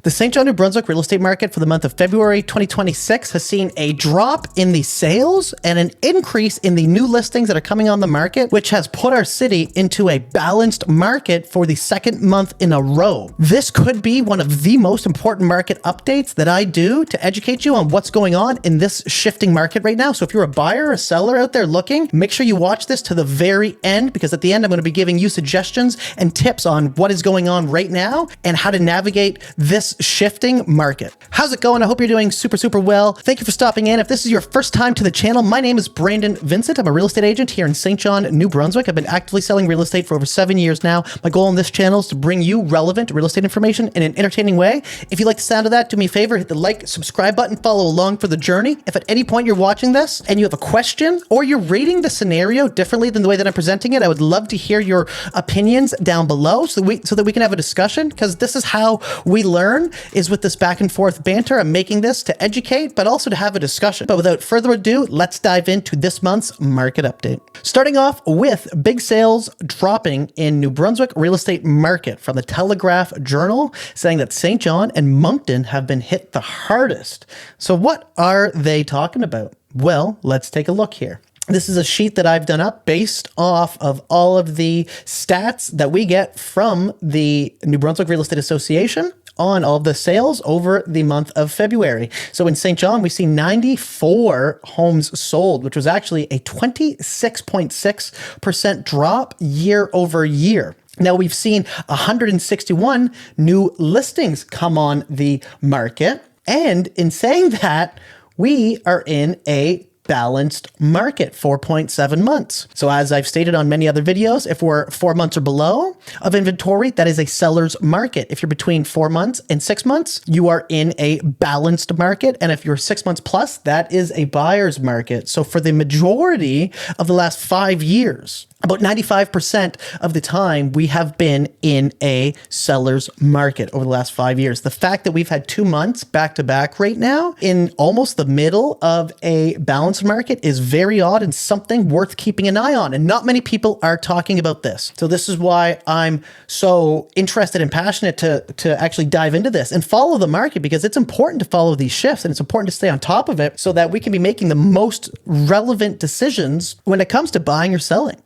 The St. John, New Brunswick real estate market for the month of February 2026 has seen a drop in the sales and an increase in the new listings that are coming on the market, which has put our city into a balanced market for the second month in a row. This could be one of the most important market updates that I do to educate you on what's going on in this shifting market right now. So if you're a buyer or a seller out there looking, make sure you watch this to the very end, because at the end, I'm going to be giving you suggestions and tips on what is going on right now and how to navigate this shifting market. How's it going? I hope you're doing super well. Thank you for stopping in. If this is your first time to the channel, my name is Vincent. I'm a real estate agent here in St. John, New Brunswick. I've been actively selling real estate for over 7 years now. My goal on this channel is to bring you relevant real estate information in an entertaining way. If you like the sound of that, do me a favor, hit the like, subscribe button, follow along for the journey. If at any point you're watching this and you have a question or you're rating the scenario differently than the way that I'm presenting it, I would love to hear your opinions down below so that we can have a discussion, because this is how we learn, is with this back and forth banter. I'm making this to educate, but also to have a discussion. But without further ado, let's dive into this month's market update. Starting off with big sales dropping in New Brunswick real estate market from the Telegraph Journal, saying that St. John and Moncton have been hit the hardest. So what are they talking about? Well, let's take a look here. This is a sheet that I've done up based off of all of the stats that we get from the New Brunswick Real Estate Association on all of the sales over the month of February. So in St. John, we see 94 homes sold, which was actually a 26.6% drop year over year. Now we've seen 161 new listings come on the market. And in saying that, we are in a balanced market, 4.7 months. So as I've stated on many other videos, if we're 4 months or below of inventory, that is a seller's market. If you're between 4 months and 6 months, you are in a balanced market. And if you're 6 months plus, that is a buyer's market. So for the majority of the last 5 years, about 95% of the time, we have been in a seller's market over the last 5 years. The fact that we've had 2 months back to back right now in almost the middle of a balanced market is very odd and something worth keeping an eye on. And not many people are talking about this. So this is why I'm so interested and passionate to actually dive into this and follow the market, because it's important to follow these shifts and it's important to stay on top of it so that we can be making the most relevant decisions when it comes to buying or selling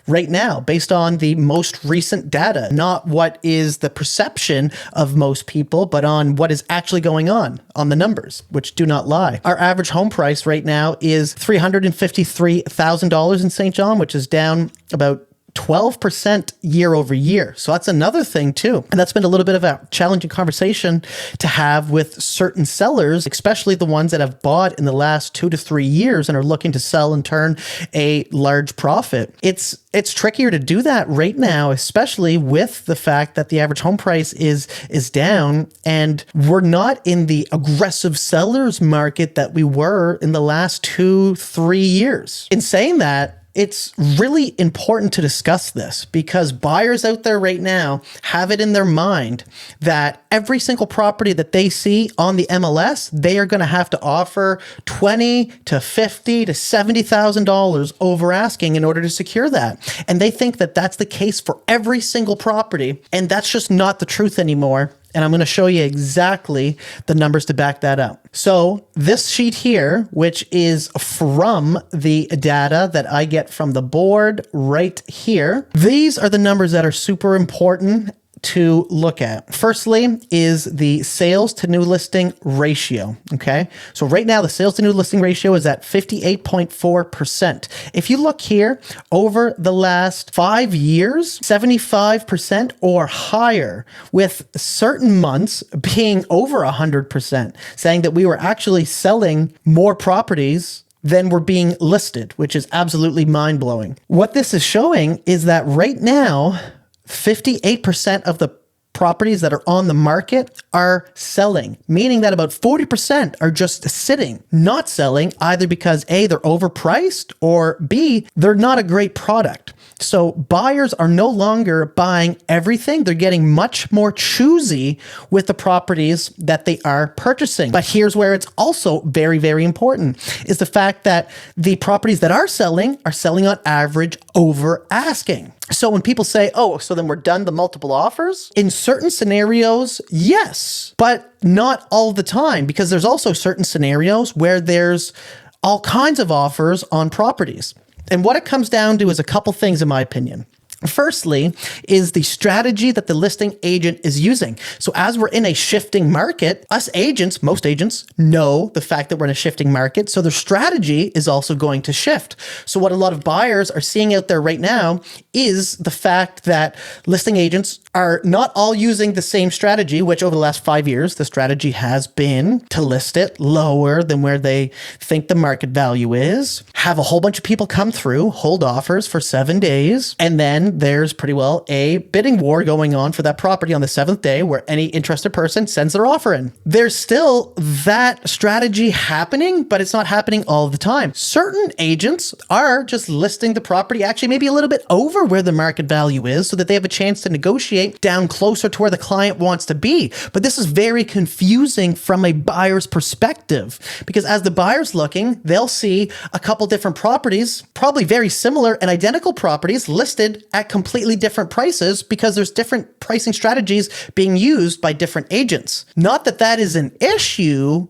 right now, based on the most recent data, not what is the perception of most people, but on what is actually going on the numbers, which do not lie. Our average home price right now is $353,000 in St. John, which is down about 12% year over year. So that's another thing too. And that's been a little bit of a challenging conversation to have with certain sellers, especially the ones that have bought in the last 2 to 3 years and are looking to sell and turn a large profit. It's trickier to do that right now, especially with the fact that the average home price is down and we're not in the aggressive sellers market that we were in the last 2-3 years. In saying that, it's really important to discuss this because buyers out there right now have it in their mind that every single property that they see on the MLS, they are going to have to offer $20,000 to $50,000 to $70,000 over asking in order to secure that. And they think that that's the case for every single property. And that's just not the truth anymore. And I'm going to show you exactly the numbers to back that up. So this sheet here, which is from the data that I get from the board right here, these are the numbers that are super important to look at. Firstly is the sales to new listing ratio. Okay. So right now the sales to new listing ratio is at 58.4%. If you look here over the last 5 years, 75% or higher, with certain months being over 100%, saying that we were actually selling more properties than were being listed, which is absolutely mind blowing. What this is showing is that right now, 58% of the properties that are on the market are selling, meaning that about 40% are just sitting, not selling, either because A, they're overpriced, or B, they're not a great product. So buyers are no longer buying everything. They're getting much more choosy with the properties that they are purchasing. But here's where it's also very, very important is the fact that the properties that are selling on average over asking. So when people say, oh, so then we're done the multiple offers, in certain scenarios, yes, but not all the time, because there's also certain scenarios where there's all kinds of offers on properties. And what it comes down to is a couple things, in my opinion. Firstly, is the strategy that the listing agent is using. So as we're in a shifting market, us agents, most agents know the fact that we're in a shifting market. So their strategy is also going to shift. So what a lot of buyers are seeing out there right now is the fact that listing agents are not all using the same strategy, which over the last 5 years, the strategy has been to list it lower than where they think the market value is, have a whole bunch of people come through, hold offers for 7 days, and then there's pretty well a bidding war going on for that property on the 7th day where any interested person sends their offer in. There's still that strategy happening, but it's not happening all the time. Certain agents are just listing the property actually maybe a little bit over where the market value is so that they have a chance to negotiate down closer to where the client wants to be. But this is very confusing from a buyer's perspective, because as the buyer's looking, they'll see a couple different properties, probably very similar and identical properties listed at completely different prices because there's different pricing strategies being used by different agents. Not that that is an issue,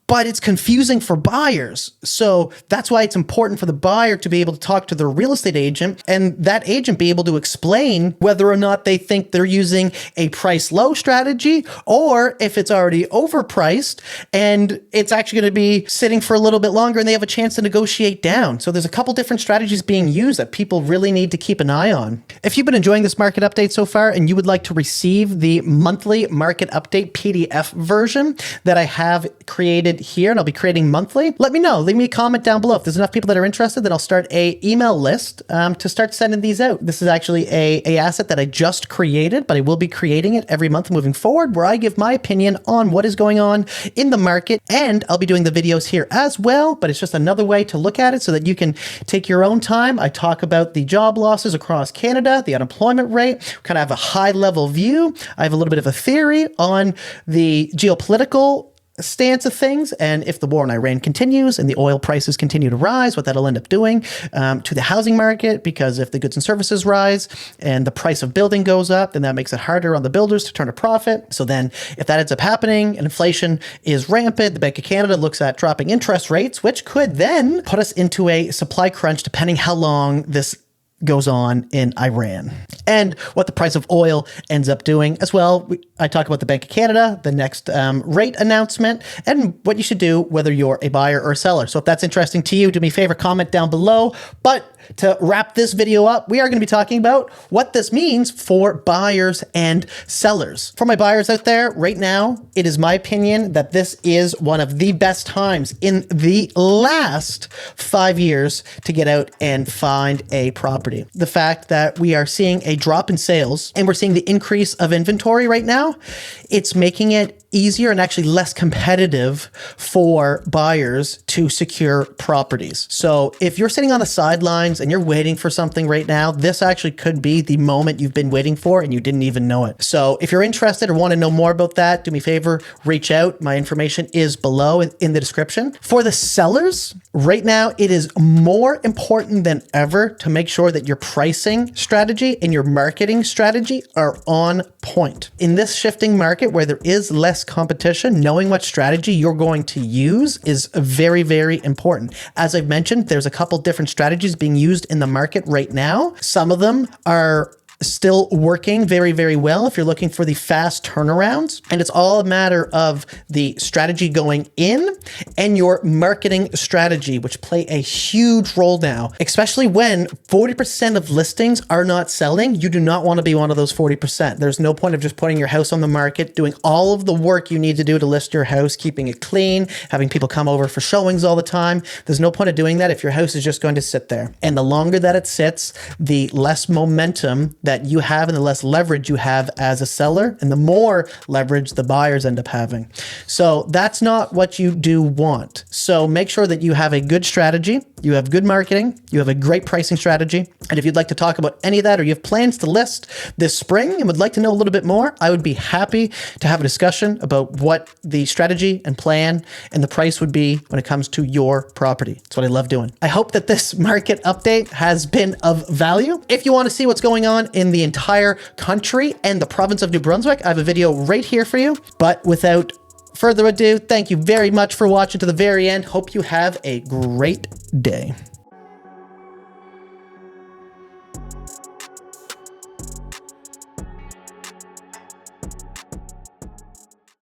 but it's confusing for buyers. So that's why it's important for the buyer to be able to talk to their real estate agent and that agent be able to explain whether or not they think they're using a price low strategy or if it's already overpriced and it's actually going to be sitting for a little bit longer and they have a chance to negotiate down. So there's a couple different strategies being used that people really need to keep an eye on. If you've been enjoying this market update so far and you would like to receive the monthly market update PDF version that I have created here, and I'll be creating monthly, let me know. Leave me a comment down below. If there's enough people that are interested, then I'll start a email list to start sending these out. This is actually a asset that I just created, but I will be creating it every month moving forward, where I give my opinion on what is going on in the market, and I'll be doing the videos here as well, but it's just another way to look at it so that you can take your own time. I talk about the job losses across Canada, the unemployment rate, kind of have a high level view. I have a little bit of a theory on the geopolitical stance of things, and if the war in Iran continues and the oil prices continue to rise, what that'll end up doing to the housing market, because if the goods and services rise and the price of building goes up, then that makes it harder on the builders to turn a profit. So then if that ends up happening and inflation is rampant, the Bank of Canada looks at dropping interest rates, which could then put us into a supply crunch depending how long this goes on in Iran and what the price of oil ends up doing as well. I talk about the Bank of Canada, the next rate announcement, and what you should do whether you're a buyer or a seller. So if that's interesting to you, do me a favor, comment down below. But to wrap this video up, we are going to be talking about what this means for buyers and sellers. For my buyers out there, right now, it is my opinion that this is one of the best times in the last 5 years to get out and find a property. The fact that we are seeing a drop in sales and we're seeing the increase of inventory right now, it's making it easier and actually less competitive for buyers to secure properties. So if you're sitting on the sidelines and you're waiting for something right now, this actually could be the moment you've been waiting for and you didn't even know it. So if you're interested or want to know more about that, do me a favor, reach out. My information is below in the description. For the sellers, right now, it is more important than ever to make sure that your pricing strategy and your marketing strategy are on point. In this shifting market where there is less competition, knowing what strategy you're going to use is very, very important. As I've mentioned, there's a couple different strategies being used in the market right now. Some of them are still working very, very well if you're looking for the fast turnarounds. And it's all a matter of the strategy going in and your marketing strategy, which play a huge role now, especially when 40% of listings are not selling. You do not want to be one of those 40%. There's no point of just putting your house on the market, doing all of the work you need to do to list your house, keeping it clean, having people come over for showings all the time. There's no point of doing that if your house is just going to sit there. And the longer that it sits, the less momentum that that you have and the less leverage you have as a seller, and the more leverage the buyers end up having. So that's not what you do want. So make sure that you have a good strategy, you have good marketing, you have a great pricing strategy. And if you'd like to talk about any of that, or you have plans to list this spring and would like to know a little bit more, I would be happy to have a discussion about what the strategy and plan and the price would be when it comes to your property. That's what I love doing. I hope that this market update has been of value. If you want to see what's going on in the entire country and the province of New Brunswick, I have a video right here for you. But without further ado, thank you very much for watching to the very end. Hope you have a great day.